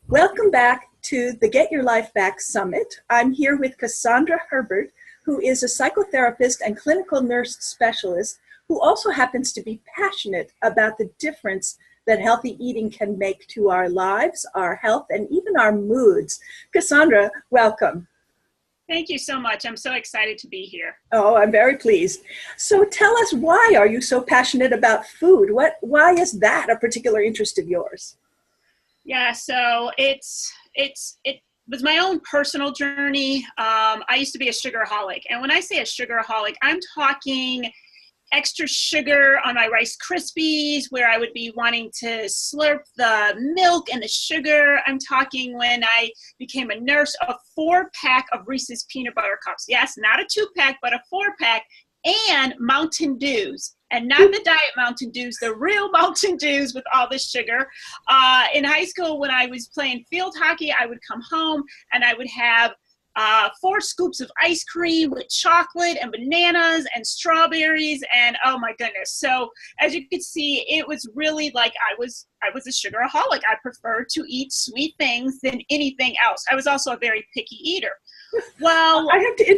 Welcome back to the Get Your Life Back Summit. I'm here with Cassandra Herbert, who is a psychotherapist and clinical nurse specialist who also happens to be passionate about the difference that healthy eating can make to our lives, our health, and even our moods. Cassandra, welcome. Thank you so much. I'm so excited to be here. Oh, I'm very pleased. So tell us, why are you so passionate about food? Why is that a particular interest of yours? Yeah, so it was my own personal journey. I used to be a sugarholic. And when I say a sugarholic, I'm talking extra sugar on my Rice Krispies, where I would be wanting to slurp the milk and the sugar. I'm talking when I became a nurse, a 4-pack of Reese's peanut butter cups. Yes, not a 2-pack, but a 4-pack, and Mountain Dews. And not the diet Mountain Dews, the real Mountain Dews with all the sugar. In high school, when I was playing field hockey, I would come home and I would have 4 scoops of ice cream with chocolate and bananas and strawberries, and oh my goodness. So as you could see, it was really like I was a sugaraholic. I preferred to eat sweet things than anything else. I was also a very picky eater. Well, I have to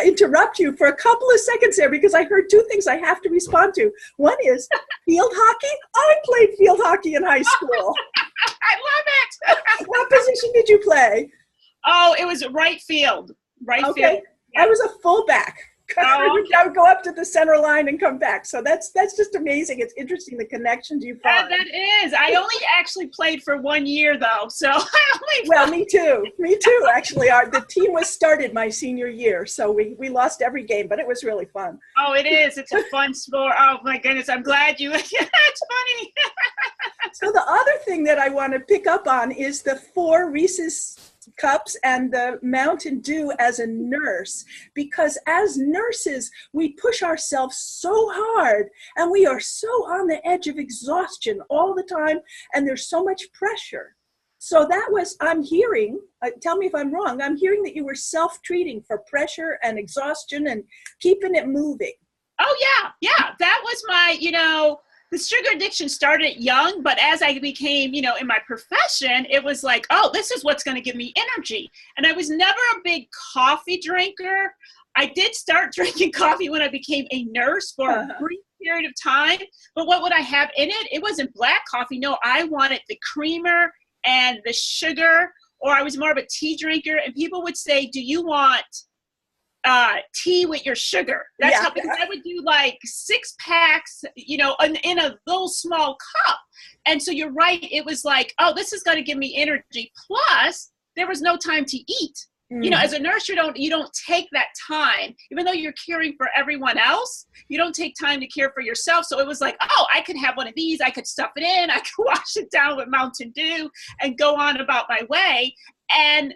interrupt you for a couple of seconds there, because I heard 2 things I have to respond to. One is field hockey. I played field hockey in high school. I love it. What position did you play? Oh, it was right field. Right field. Yeah. I was a fullback. I would go up to the center line and come back. So that's just amazing. It's interesting, the connections you find. That is. I only actually played for 1 year, though. So Well, me too. Me too. Actually, the team was started my senior year, so we lost every game, but it was really fun. Oh, it is. It's a fun sport. Oh my goodness, I'm glad you. It's funny. So the other thing that I want to pick up on is the 4 Reese's cups and the Mountain Dew as a nurse, because as nurses we push ourselves so hard and we are so on the edge of exhaustion all the time, and there's so much pressure. So I'm hearing, tell me if I'm wrong, I'm hearing that you were self-treating for pressure and exhaustion and keeping it moving. Oh yeah, that was my, the sugar addiction started young, but as I became, in my profession, it was like, oh, this is what's going to give me energy. And I was never a big coffee drinker. I did start drinking coffee when I became a nurse for a brief period of time. But what would I have in it? It wasn't black coffee. No, I wanted the creamer and the sugar, or I was more of a tea drinker. And people would say, do you want tea with your sugar? That's how, because I would do like 6 packs, in a little small cup. And so you're right. It was like, oh, this is going to give me energy. Plus there was no time to eat. As a nurse, you don't take that time, even though you're caring for everyone else, you don't take time to care for yourself. So it was like, oh, I could have one of these. I could stuff it in. I could wash it down with Mountain Dew and go on about my way and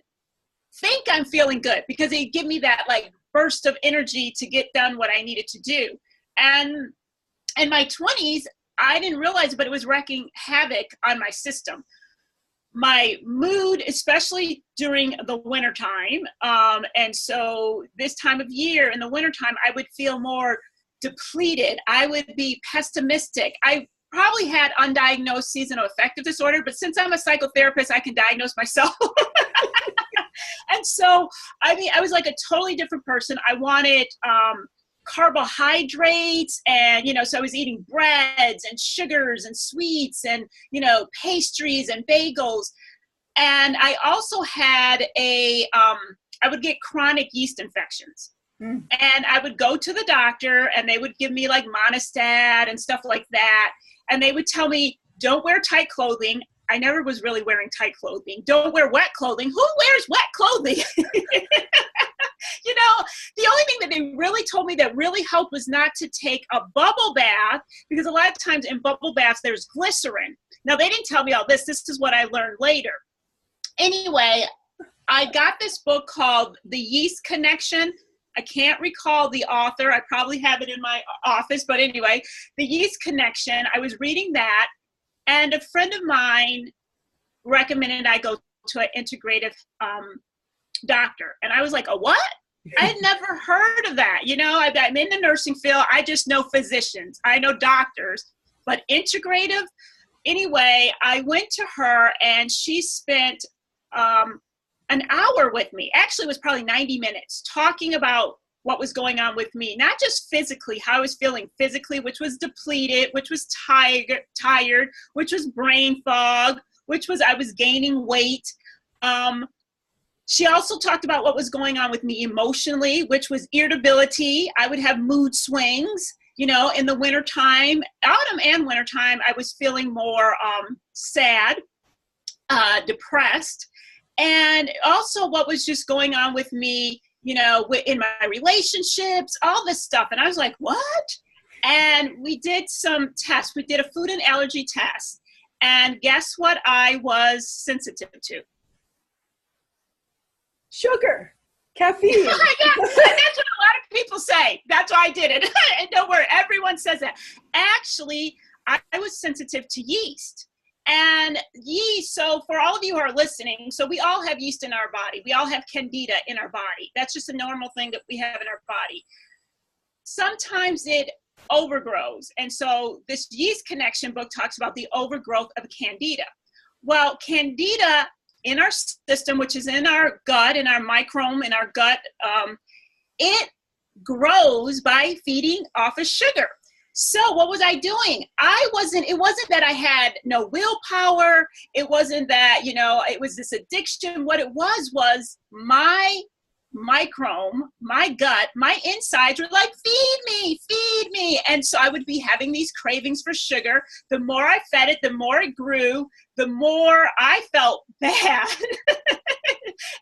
think I'm feeling good, because it give me that like burst of energy to get done what I needed to do. And in my 20s, I didn't realize it, but it was wreaking havoc on my system. My mood, especially during the wintertime. And so this time of year in the wintertime, I would feel more depleted. I would be pessimistic. I probably had undiagnosed seasonal affective disorder, but since I'm a psychotherapist, I can diagnose myself. And so, I was like a totally different person. I wanted carbohydrates, and, so I was eating breads and sugars and sweets and, pastries and bagels. And I also had I would get chronic yeast infections. And I would go to the doctor and they would give me like Monistat and stuff like that. And they would tell me, don't wear tight clothing. I never was really wearing tight clothing. Don't wear wet clothing. Who wears wet clothing? The only thing that they really told me that really helped was not to take a bubble bath, because a lot of times in bubble baths, there's glycerin. Now, they didn't tell me all this. This is what I learned later. Anyway, I got this book called The Yeast Connection. I can't recall the author. I probably have it in my office. But anyway, The Yeast Connection. I was reading that. And a friend of mine recommended I go to an integrative doctor. And I was like, a what? I had never heard of that. I'm in the nursing field. I just know physicians. I know doctors. But integrative, anyway, I went to her and she spent an hour with me. Actually, it was probably 90 minutes talking about what was going on with me, not just physically, how I was feeling physically, which was depleted, which was tired, which was brain fog, which was I was gaining weight. She also talked about what was going on with me emotionally, which was irritability. I would have mood swings, you know, in the wintertime, autumn and wintertime, I was feeling more sad, depressed. And also what was just going on with me, you know, in my relationships, all this stuff. And I was like, what? And we did some tests. We did a food and allergy test. And guess what I was sensitive to? Sugar, caffeine. Yeah, that's what a lot of people say. That's why I did it. And don't worry, everyone says that. Actually, I was sensitive to yeast. And yeast, so for all of you who are listening, so we all have yeast in our body. We all have candida in our body. That's just a normal thing that we have in our body. Sometimes it overgrows. And so this Yeast Connection book talks about the overgrowth of candida. Well, candida in our system, which is in our gut, in our microbiome, in our gut, it grows by feeding off of sugar. So what was I doing? It wasn't that I had no willpower. It wasn't that, you know, it was this addiction. What it was my microbiome, my gut, my insides were like, feed me. And so I would be having these cravings for sugar. The more I fed it, the more it grew, the more I felt bad.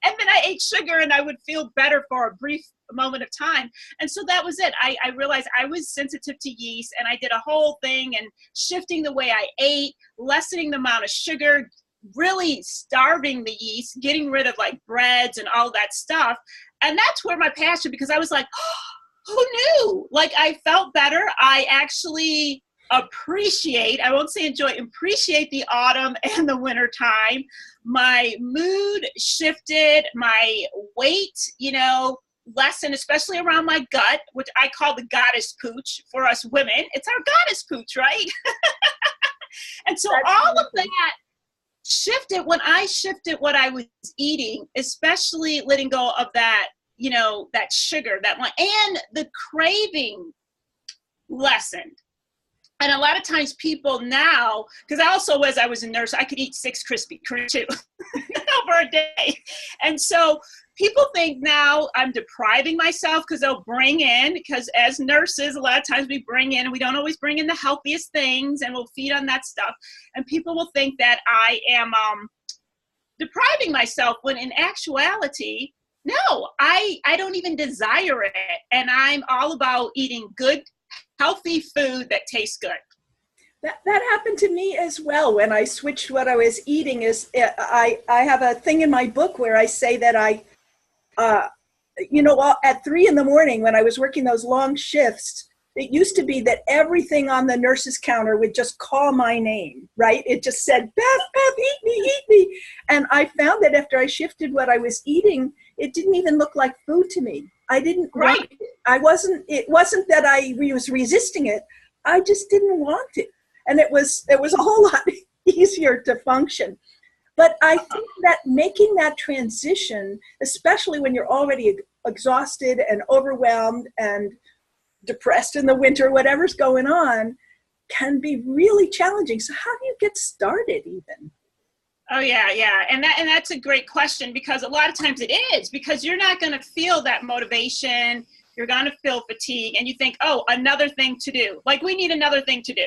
And then I ate sugar and I would feel better for a brief moment of time. And so that was it. I realized I was sensitive to yeast, and I did a whole thing and shifting the way I ate, lessening the amount of sugar, really starving the yeast, getting rid of like breads and all that stuff. And that's where my passion, because I was like, oh, who knew? Like I felt better. I actually appreciate the autumn and the winter time. My mood shifted, my weight, you know, lessened, especially around my gut, which I call the goddess pooch for us women. It's our goddess pooch, right? And so that's all of that shifted when I shifted what I was eating, especially letting go of that, you know, that sugar, that one, and the craving lessened. And a lot of times people now, because as I was a nurse, I could eat 6 Krispy Kreme too over a day. And so people think now I'm depriving myself because they'll bring in, because as nurses, a lot of times we bring in, and we don't always bring in the healthiest things, and we'll feed on that stuff. And people will think that I am depriving myself, when in actuality, no, I don't even desire it. And I'm all about eating good, healthy food that tastes good. That happened to me as well when I switched what I was eating. I have a thing in my book where I say that at 3 a.m. when I was working those long shifts, it used to be that everything on the nurse's counter would just call my name, right? It just said, Beth, eat me. And I found that after I shifted what I was eating, it didn't even look like food to me. I didn't want it. It wasn't that I was resisting it. I just didn't want it. And it was a whole lot easier to function. But I think that making that transition, especially when you're already exhausted and overwhelmed and depressed in the winter, whatever's going on, can be really challenging. So how do you get started even? Oh, yeah. And that's a great question, because a lot of times it is, because you're not going to feel that motivation. You're going to feel fatigue, and you think, oh, another thing to do. Like we need another thing to do.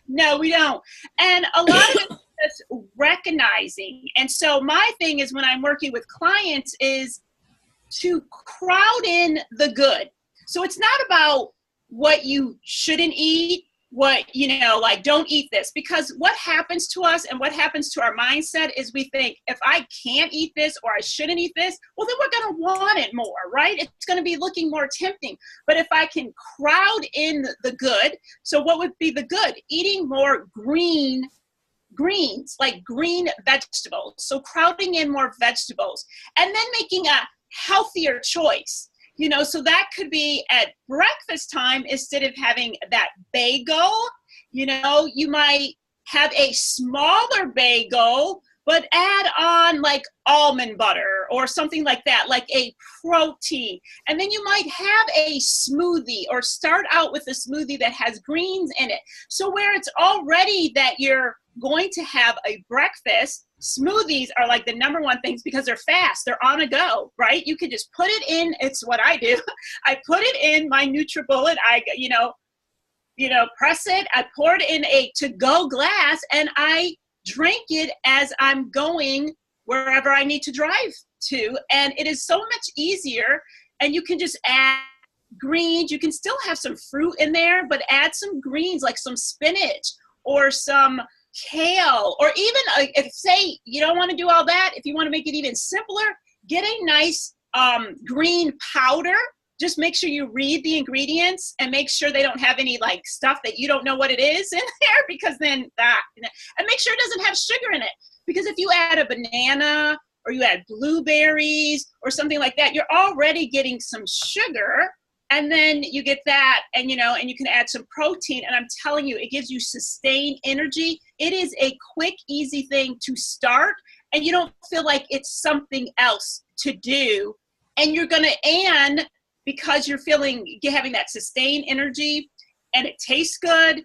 No, we don't. And a lot of it is just recognizing. And so my thing is, when I'm working with clients, is to crowd in the good. So it's not about what you shouldn't eat, don't eat this, because what happens to us and what happens to our mindset is we think, if I can't eat this or I shouldn't eat this, well, then we're going to want it more, right? It's going to be looking more tempting. But if I can crowd in the good, so what would be the good? Eating more greens, like green vegetables. So crowding in more vegetables, and then making a healthier choice. So that could be at breakfast time, instead of having that bagel, You know, you might have a smaller bagel, but add on like almond butter or something like that, like a protein. And then you might have a smoothie, or start out with a smoothie that has greens in it. So where it's already that you're going to have a breakfast, smoothies are like the number one things because they're fast, they're on a go, right? You can just put it in. It's what I do. I put it in my NutriBullet. I, press it. I pour it in a to-go glass, and I drink it as I'm going wherever I need to drive to. And it is so much easier. And you can just add greens. You can still have some fruit in there, but add some greens like some spinach or some kale, or even if, say, you don't want to do all that, if you want to make it even simpler, get a nice green powder. Just make sure you read the ingredients and make sure they don't have any like stuff that you don't know what it is in there, because then and make sure it doesn't have sugar in it, because if you add a banana or you add blueberries or something like that, you're already getting some sugar. And then you get that, and and you can add some protein, and I'm telling you, it gives you sustained energy. It is a quick, easy thing to start, and you don't feel like it's something else to do. And and because you're having that sustained energy, and it tastes good,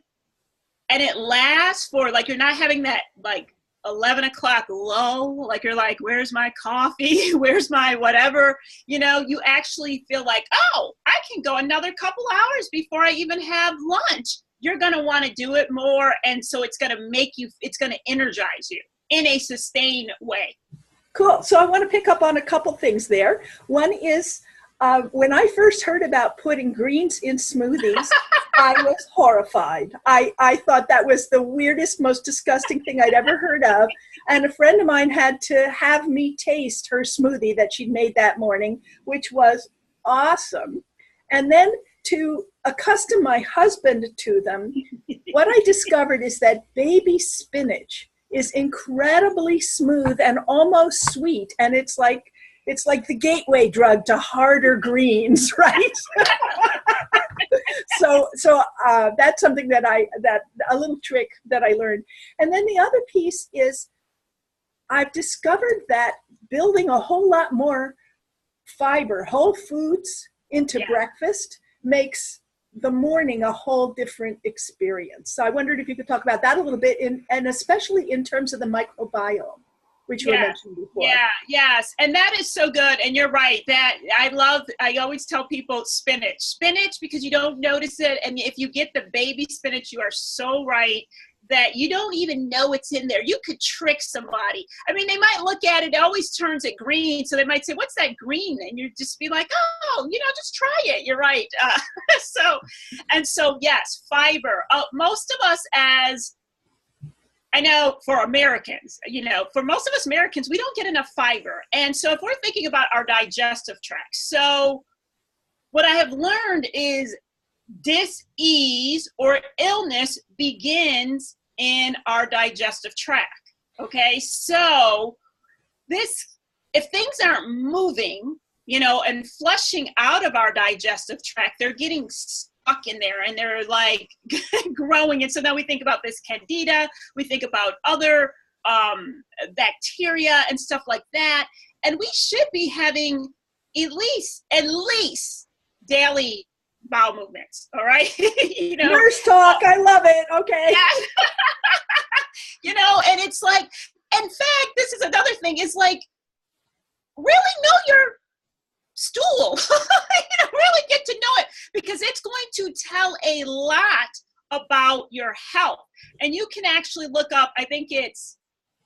and it lasts for, like, you're not having that like 11 o'clock lull, like you're like, where's my coffee? Where's my whatever? You actually feel like, oh, I can go another couple hours before I even have lunch. You're going to want to do it more. And so it's going to energize you in a sustained way. Cool. So I want to pick up on a couple things there. One is, when I first heard about putting greens in smoothies, I was horrified. I thought that was the weirdest, most disgusting thing I'd ever heard of. And a friend of mine had to have me taste her smoothie that she'd made that morning, which was awesome. And then to accustom my husband to them, what I discovered is that baby spinach is incredibly smooth and almost sweet. And it's like the gateway drug to harder greens, right? So that's something that a little trick that I learned. And then the other piece is, I've discovered that building a whole lot more fiber, whole foods into breakfast makes the morning a whole different experience. So I wondered if you could talk about that a little bit, and especially in terms of the microbiome, which you mentioned before. Yeah, yes. And that is so good. And you're right. That I always tell people spinach, because you don't notice it. And if you get the baby spinach, you are so right that you don't even know it's in there. You could trick somebody. I mean, they might look at it, it always turns it green. So they might say, what's that green? And you just be like, oh, just try it. You're right. So yes, fiber. Most of us, as I know, for Americans, for most of us Americans, we don't get enough fiber. And so if we're thinking about our digestive tract, so what I have learned is dis-ease or illness begins in our digestive tract. Okay, so if things aren't moving, and flushing out of our digestive tract, they're getting stuck in there, and they're like growing. And so now we think about this candida, we think about other bacteria and stuff like that. And we should be having at least daily bowel movements. All right. Nurse talk. I love it. Okay. Yeah. And it's like, in fact, this is another thing, is like, really know your stool. Really get to know it, because it's going to tell a lot about your health. And you can actually look up, I think it's,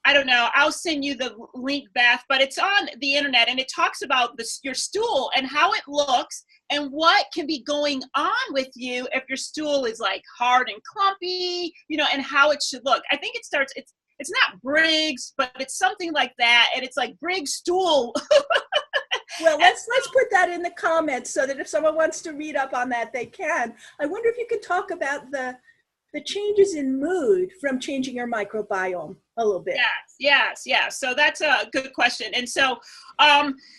I don't know, I'll send you the link, Beth, but it's on the internet, and it talks about your stool and how it looks and what can be going on with you if your stool is like hard and clumpy, and how it should look. I think it starts, it's not Briggs, but it's something like that. And it's like Briggs stool. Well, let's put that in the comments so that if someone wants to read up on that, they can. I wonder if you could talk about the the changes in mood from changing your microbiome a little bit? Yes. So that's a good question. And so,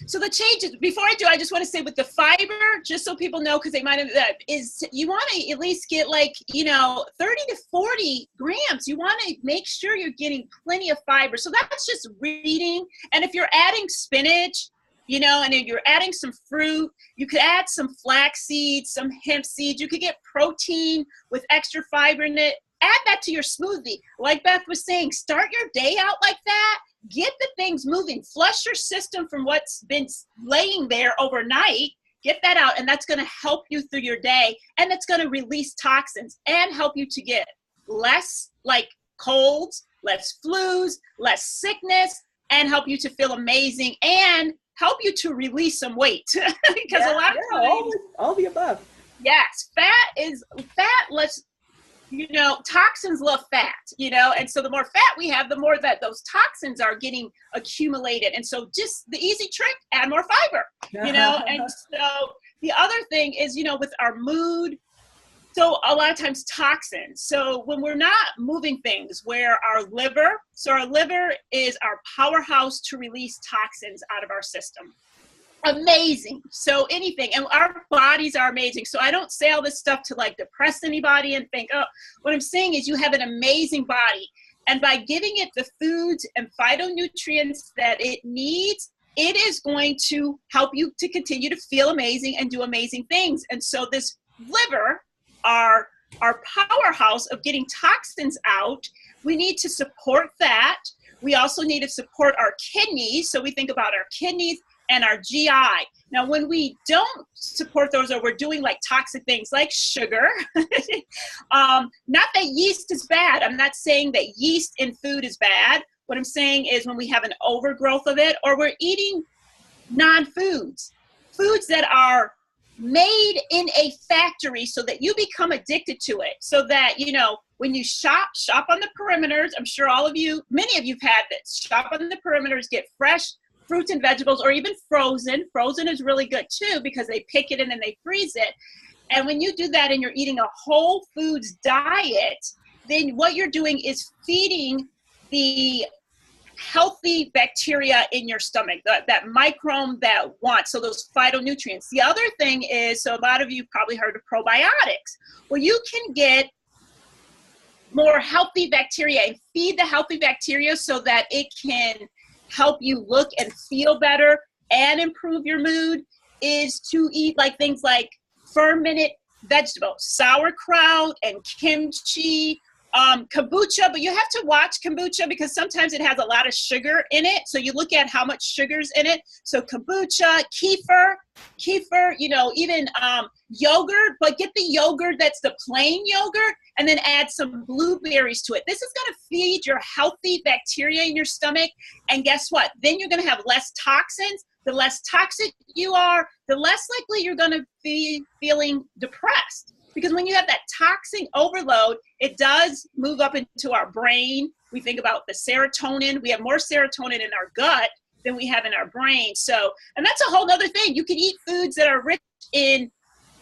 so the changes, before I do, I just want to say with the fiber, just so people know, because they might have, is you want to at least get like, 30 to 40 grams. You want to make sure you're getting plenty of fiber. So that's just reading. And if you're adding spinach, and if you're adding some fruit, you could add some flax seeds, some hemp seeds. You could get protein with extra fiber in it. Add that to your smoothie. Like Beth was saying, start your day out like that. Get the things moving. Flush your system from what's been laying there overnight. Get that out, and that's going to help you through your day, and it's going to release toxins and help you to get less like colds, less flus, less sickness, and help you to feel amazing and help you to release some weight. Because a lot of times, all the above. Yes, let's, toxins love fat, and so the more fat we have, the more that those toxins are getting accumulated. And so just the easy trick, add more fiber, and so the other thing is, with our mood, so a lot of times toxins. So when we're not moving things, where our liver is our powerhouse to release toxins out of our system. Amazing. So anything, and our bodies are amazing. So I don't say all this stuff to like depress anybody and think, oh, what I'm saying is you have an amazing body. And by giving it the foods and phytonutrients that it needs, it is going to help you to continue to feel amazing and do amazing things. And so this liver, our powerhouse of getting toxins out, we need to support that. We also need to support our kidneys. So we think about our kidneys and our GI. Now, when we don't support those, or we're doing like toxic things like sugar, not that yeast is bad. I'm not saying that yeast in food is bad. What I'm saying is when we have an overgrowth of it, or we're eating non-foods, foods that are made in a factory so that you become addicted to it. So that, when you shop on the perimeters, I'm sure many of you've had this, shop on the perimeters, get fresh fruits and vegetables, or even frozen. Frozen is really good too, because they pick it and then they freeze it. And when you do that and you're eating a whole foods diet, then what you're doing is feeding the healthy bacteria in your stomach, that microbiome that wants, so those phytonutrients. The other thing is, so a lot of you probably heard of probiotics. Well, you can get more healthy bacteria and feed the healthy bacteria so that it can help you look and feel better and improve your mood, is to eat like things like fermented vegetables, sauerkraut and kimchi, kombucha, but you have to watch kombucha because sometimes it has a lot of sugar in it. So you look at how much sugar's in it. So kombucha, kefir, even yogurt, but get the yogurt that's the plain yogurt and then add some blueberries to it. This is going to feed your healthy bacteria in your stomach. And guess what? Then you're going to have less toxins. The less toxic you are, the less likely you're going to be feeling depressed. Because when you have that toxin overload, it does move up into our brain. We think about the serotonin. We have more serotonin in our gut than we have in our brain. So, and that's a whole other thing. You can eat foods that are rich in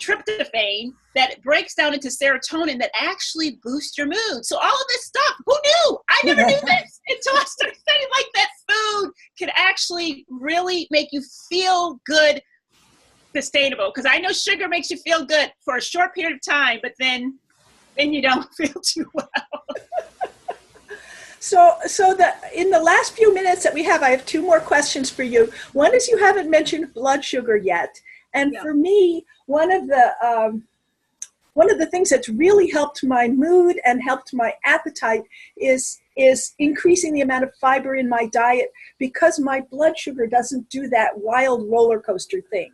tryptophan that breaks down into serotonin that actually boost your mood. So all of this stuff, who knew? I never knew this until I started studying like that food could actually really make you feel good, sustainable. Because I know sugar makes you feel good for a short period of time, but then you don't feel too well. So in the last few minutes that we have, I have two more questions for you. One is, you haven't mentioned blood sugar yet. And for me, one of the things that's really helped my mood and helped my appetite is increasing the amount of fiber in my diet, because my blood sugar doesn't do that wild roller coaster thing.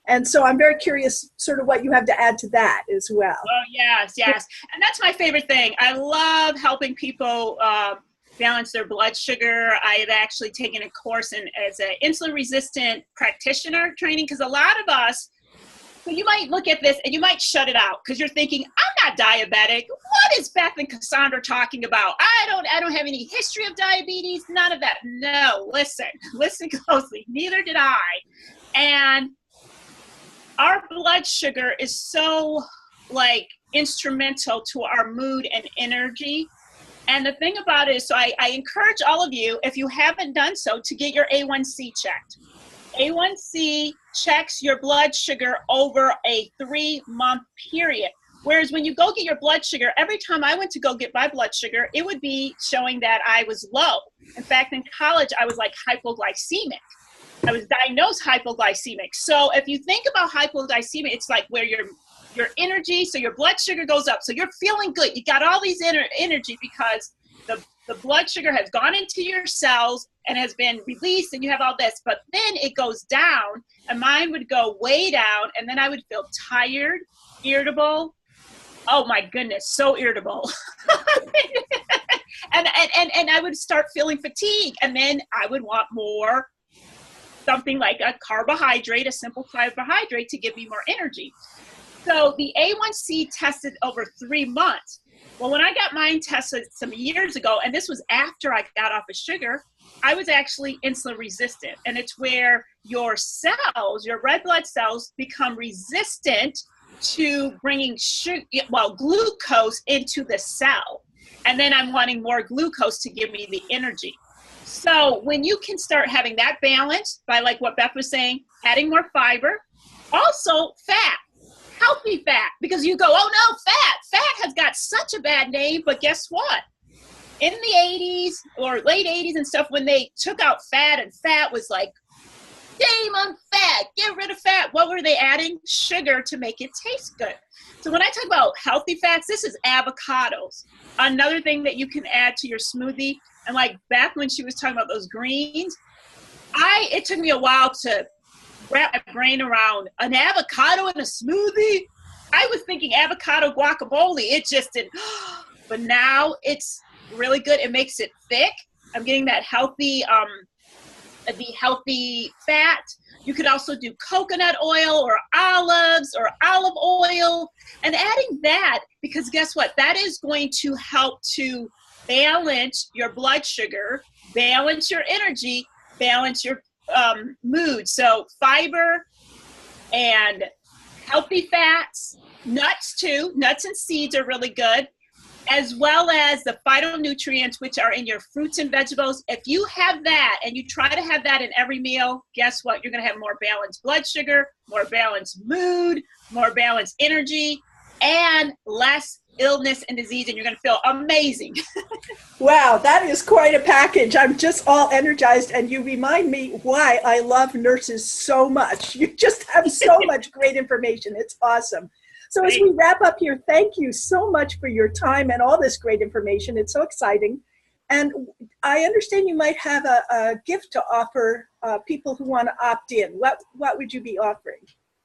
And so I'm very curious sort of what you have to add to that as well. Oh, yes. And that's my favorite thing. I love helping people balance their blood sugar. I've actually taken a course as an insulin-resistant practitioner training, because a lot of us, so you might look at this and you might shut it out because you're thinking, I'm not diabetic. What is Beth and Cassandra talking about? I don't have any history of diabetes, none of that. No, listen closely. Neither did I. And our blood sugar is so instrumental to our mood and energy. And the thing about it is, so I encourage all of you, if you haven't done so, to get your A1C checked. A1C checks your blood sugar over a 3-month period. Whereas when you go get your blood sugar, every time I went to go get my blood sugar, it would be showing that I was low. In fact, in college, I was like hypoglycemic. I was diagnosed hypoglycemic. So if you think about hypoglycemia, it's like where your energy, so your blood sugar goes up. So you're feeling good. You got all these energy because the blood sugar has gone into your cells and has been released, and you have all this. But then it goes down, and mine would go way down, and then I would feel tired, irritable. Oh my goodness, so irritable. and I would start feeling fatigue, and then I would want more, something like a carbohydrate, a simple carbohydrate, to give me more energy. So the A1C tested over 3 months. Well, when I got mine tested some years ago, and this was after I got off of sugar, I was actually insulin resistant. And it's where your cells, your red blood cells, become resistant to bringing glucose into the cell. And then I'm wanting more glucose to give me the energy. So when you can start having that balance by, like what Beth was saying, adding more fiber, also fat. Healthy fat, because you go, oh no, fat has got such a bad name. But guess what? In the 80s or late 80s and stuff, when they took out fat, and fat was like, shame on fat, get rid of fat, what were they adding? Sugar to make it taste good. So when I talk about healthy fats, this is avocados. Another thing that you can add to your smoothie. And like Beth, when she was talking about those greens, it took me a while to wrap my brain around an avocado in a smoothie. I was thinking avocado guacamole. It just didn't. But now it's really good. It makes it thick. I'm getting that healthy, the healthy fat. You could also do coconut oil or olives or olive oil, and adding that, because guess what? That is going to help to balance your blood sugar, balance your energy, balance your mood. So fiber and healthy fats, nuts too. Nuts and seeds are really good, as well as the phytonutrients, which are in your fruits and vegetables. If you have that and you try to have that in every meal, guess what? You're going to have more balanced blood sugar, more balanced mood, more balanced energy, and less illness and disease, and you're going to feel amazing. Wow, that is quite a package. I'm just all energized, and you remind me why I love nurses so much. You just have so much great information. It's awesome. So as we wrap up here, thank you so much for your time and all this great information. It's so exciting. And I understand you might have a gift to offer people who want to opt in. What would you be offering?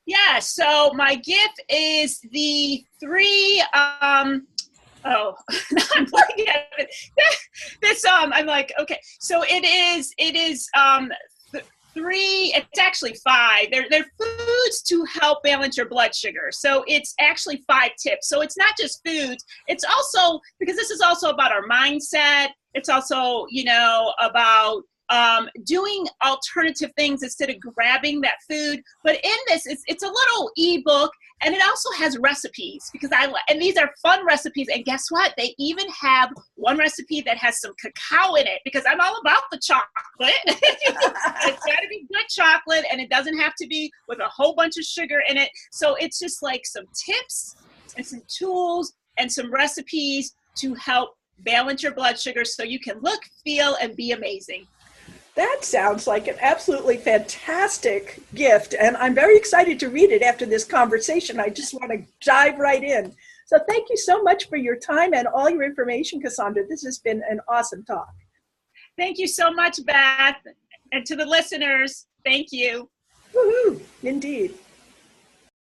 Yeah, so my gift is the 3, I'm looking at it. I'm like, okay. So it is 3, it's actually 5. They're foods to help balance your blood sugar. So it's actually 5 tips. So it's not just foods. It's also, because this is also about our mindset. It's also, about doing alternative things instead of grabbing that food. But in this, it's a little ebook, and it also has recipes, because and these are fun recipes. And guess what? They even have one recipe that has some cacao in it, because I'm all about the chocolate. It's got to be good chocolate, and it doesn't have to be with a whole bunch of sugar in it. So it's just like some tips and some tools and some recipes to help balance your blood sugar so you can look, feel, and be amazing. That sounds like an absolutely fantastic gift, and I'm very excited to read it after this conversation. I just want to dive right in. So thank you so much for your time and all your information, Cassandra. This has been an awesome talk. Thank you so much, Beth. And to the listeners, thank you. Woohoo! Indeed.